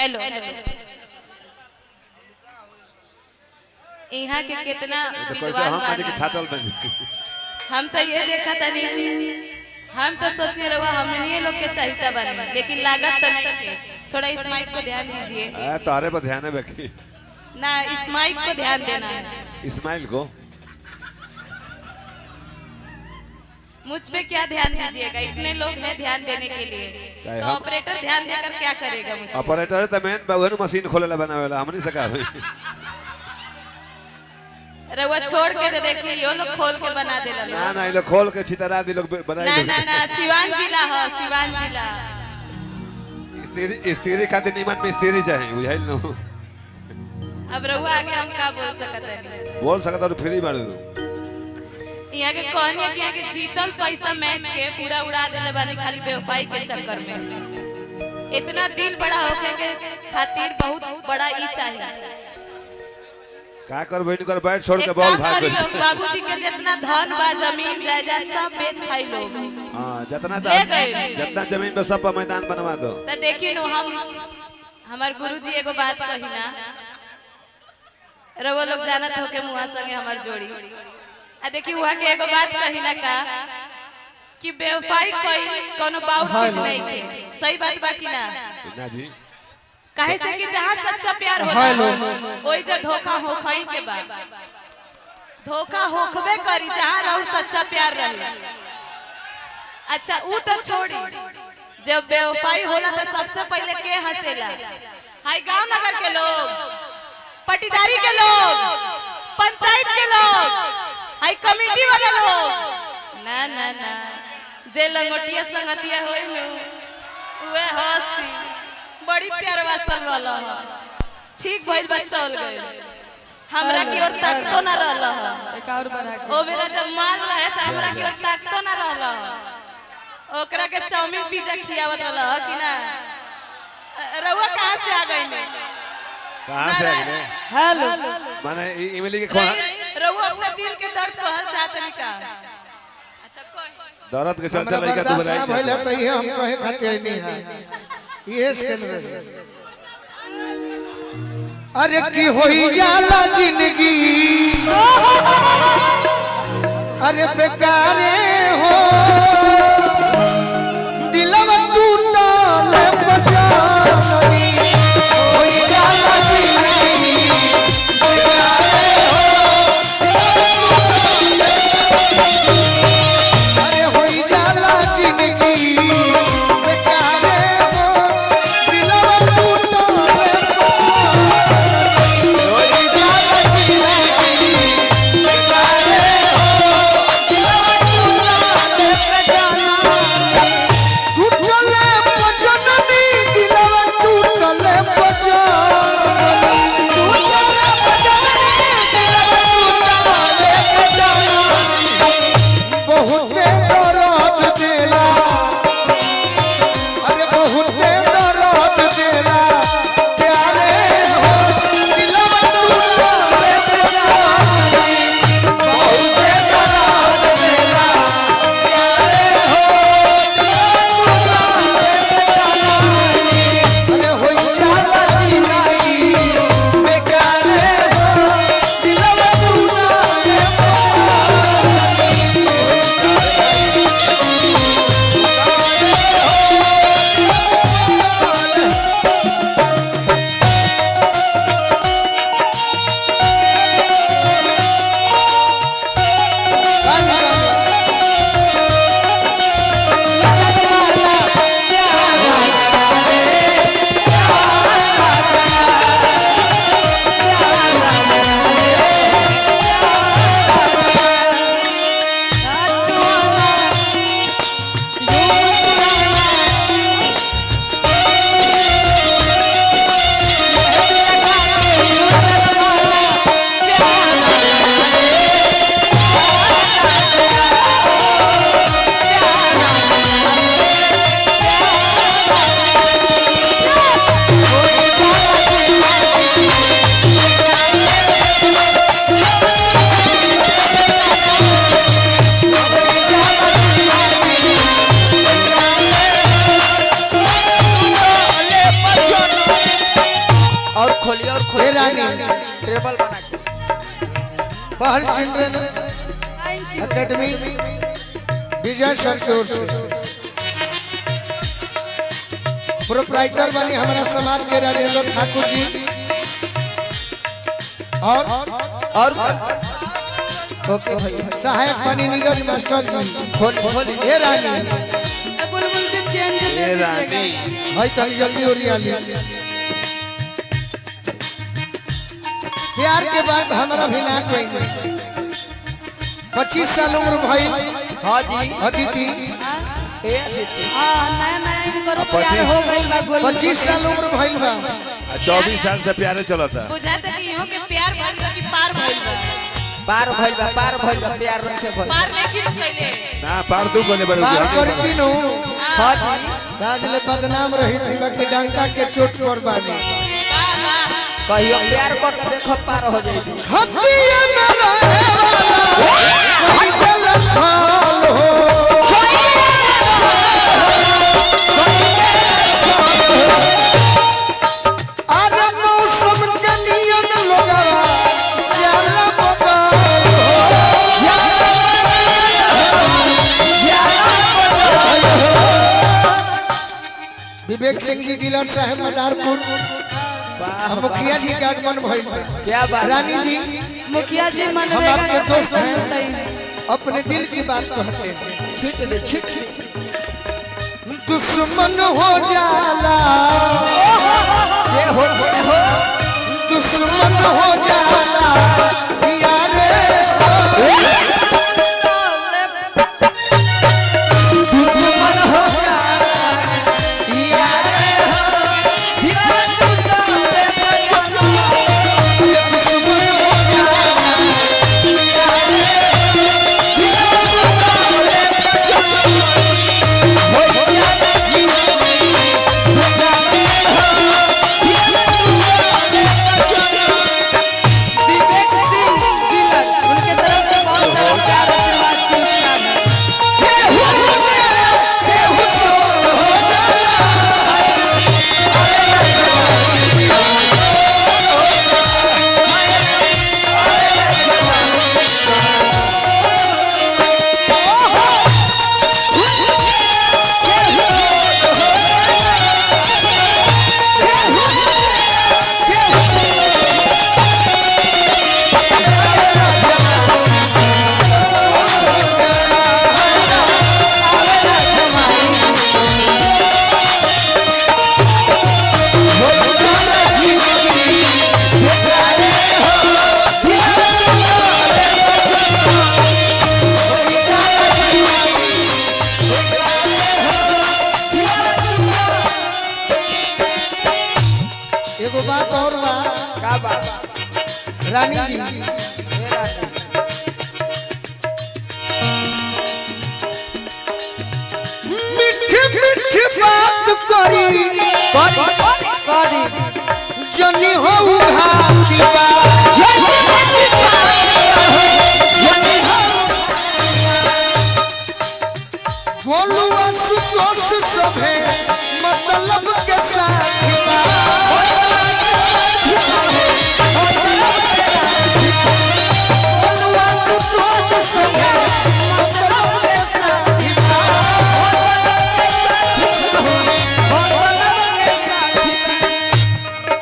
Hello यहाँ के कितना विद्वान हम तो ये देखा था नहीं, हम तो सोचते रहो हमने लोग के चाहिए बने, लेकिन लागत तो नहीं है। थोड़ा इस माइक को ध्यान दीजिए। तारे पर ध्यान है बेकी ना, इस माइक को ध्यान देना है। इस्माइल को मुझ पे क्या ध्यान दीजिएगा, इतने लोग हैं ध्यान देने के लिए, तो ऑपरेटर ध्यान देकर क्या करेगा मुझे? ऑपरेटर तो मेन बगन मशीन खोलेला बनावेला, हम नहीं सका भाई। रवा छोड़ के तो देखिए यो लोग खोल के बना देला। ना ना, ये लोग खोल के छितरा दी लोग बनाई। ना ना ना, सिवान जिला है, सिवान जिला। स्त्री खातिर निमन में स्त्री चाहिए, बुझाइल नो। अब रहुआ आगे हम क्या बोल सकते हैं? बोल सकता तो फ्री मार दो। यहाँ के कहने कि यहाँ के जीतल पैसा मैच के पूरा उड़ा देले बानी खाली बेवफाई के चक्कर में। इतना दिल बड़ा होके के खातिर बहुत बड़ा ई चाहिए। का कर बहन कर बैठ छोड़ के बॉल भाग गई। बाबूजी के जितना धन बा, जमीन जायदाद सब बेच खाई लोग। हां, जितना जमीन पे सब पर मैदान बनवा दो। तो देखिए नो, हमार गुरुजी एगो बात कही ना, रवो लोग जानत हो के मुआ संगे हमार जोड़ी। आ देखिए वहां के एगो बात कही ना का कि बेवफाई कोई कोनो बाउर चीज नहीं के। सही बात बा कि ना? ना जी, काहे से कि जहां सच्चा प्यार होला ओई जे धोखा होखई के बाद धोखा होखबे करी, जहां रहू सच्चा प्यार रहे। अच्छा ऊ तो छोड़ी, जब बेवफाई होला तो सबसे पहले के हंसेला? हाय गांव नगर के लोग, पटीदारी के लोग, पंचायत के लोग, हाय कमेटी वाले लोग। ना ना ना, जे लंगोटिया संगतिया होई में वे हंसी बड़ी प्यारवा सन रहला। ठीक भइल बच्चा हो गए, हमरा की ओर ताकतो ना रहला। एक और बढ़ा के ओ मेरा जब मार रहे त हमरा की ओर ताकतो ना रहला। ओकरा के चाउमीन पिज्जा खियावत रहला कि ना? रउआ कहां से आ गई? में कहां से आ गए? हेलो माने इमली के खोआ रउआ अपने दिल के दर्द कहल चाहत नहीं का? अच्छा कोई दर्द के चलते लइका तू बनाई भइले त ये हम कहे खातिर नहीं है। ये स्कैन अरे की होई जाला जिंदगी, अरे बेकारे हो दिलवा टूटल पछानी। होई जाला जिंदगी बेकारे हो, अरे होई जाला जिंदगी बेकारे हो दिलवा टूटल। होई जाला जिंदगी बेकारे हो दिलवा टूटल। खोलिए और हे खोलिए रानी टेबल बना के पहल चिल्ड्रन थैंक यू एकेडमी विजय सर की ओर से प्रोप्राइटर बनी हमारा समाज के राजेंद्र ठाकुर जी और ओके भाई सहायक बनी नीरज मास्टर जी खोल हे रानी बुलबुल के चेंज ए रानी भाई तनी जल्दी ओरिया ली प्यार के बाद हमारा भी ना कोई 25 साल उम्र भाई हां जी अदिति ए अदिति हां नया नया इनको प्यार हो गइल बा बुलबुल 25 साल उम्र भइल बा 24 साल से प्यारे चला था बुझाता कि इहो के प्यार भइल बा कि पार भइल बा पार भइल बा प्यार रंग से भइल पार लेकिन कैले ना पार दू कोने बड़े बात करती नु हां जी राजले बदनाम रही थी के डंका के चोट पर बानी कहियो प्यार कर के देखो पार हो जाई छतिया में रहे वाला कोई दिल छाल हो अरे मौसम के नियन लोगवा जाला बता विवेक सिंह जी डीलर साहब मदारपुर मुखिया जी का आगमन भइल क्या बात रानी जी मुखिया जी मन हम आपके दोस्त हैं हैं अपने दिल की बात कहते हैं छिट दे छिट दुश्मन हो जाला ये हो दुश्मन हो जाला यारे दुश्मन हो जाला यारे विवेक सिंह डीलर उनके तरफ से बहुत सारा प्यार आशीर्वाद की शुभकामना एगो बात और बा का बात रानी जी ए रानी मीठी मीठी बात करी करी जनी हो घाती बा बोलुआ सुतोष सभे मतलब के साथ बा बोलुआ सुतोष सभे मतलब के साथ बा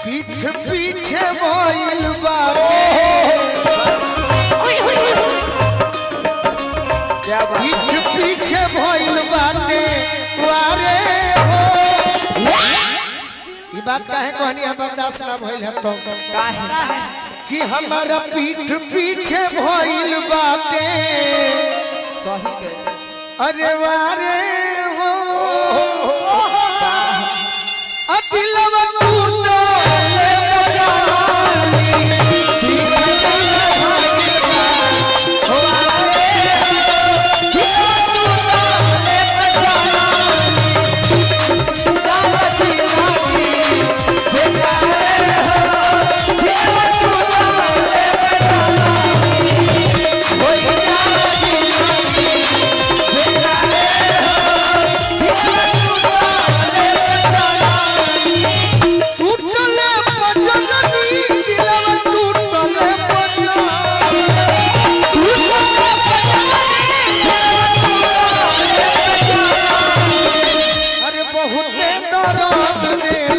पीठ पीछे भइल बाटे क्या बात पीठ पीछे भइल बाटे वारे हो ई बात काहे कहनी हम बर्दाश्त ना भइल है तो का है कि हमारा पीठ पीछे भइल बाटे सही के अरे वारे हो दिलवा टूटे दर्द में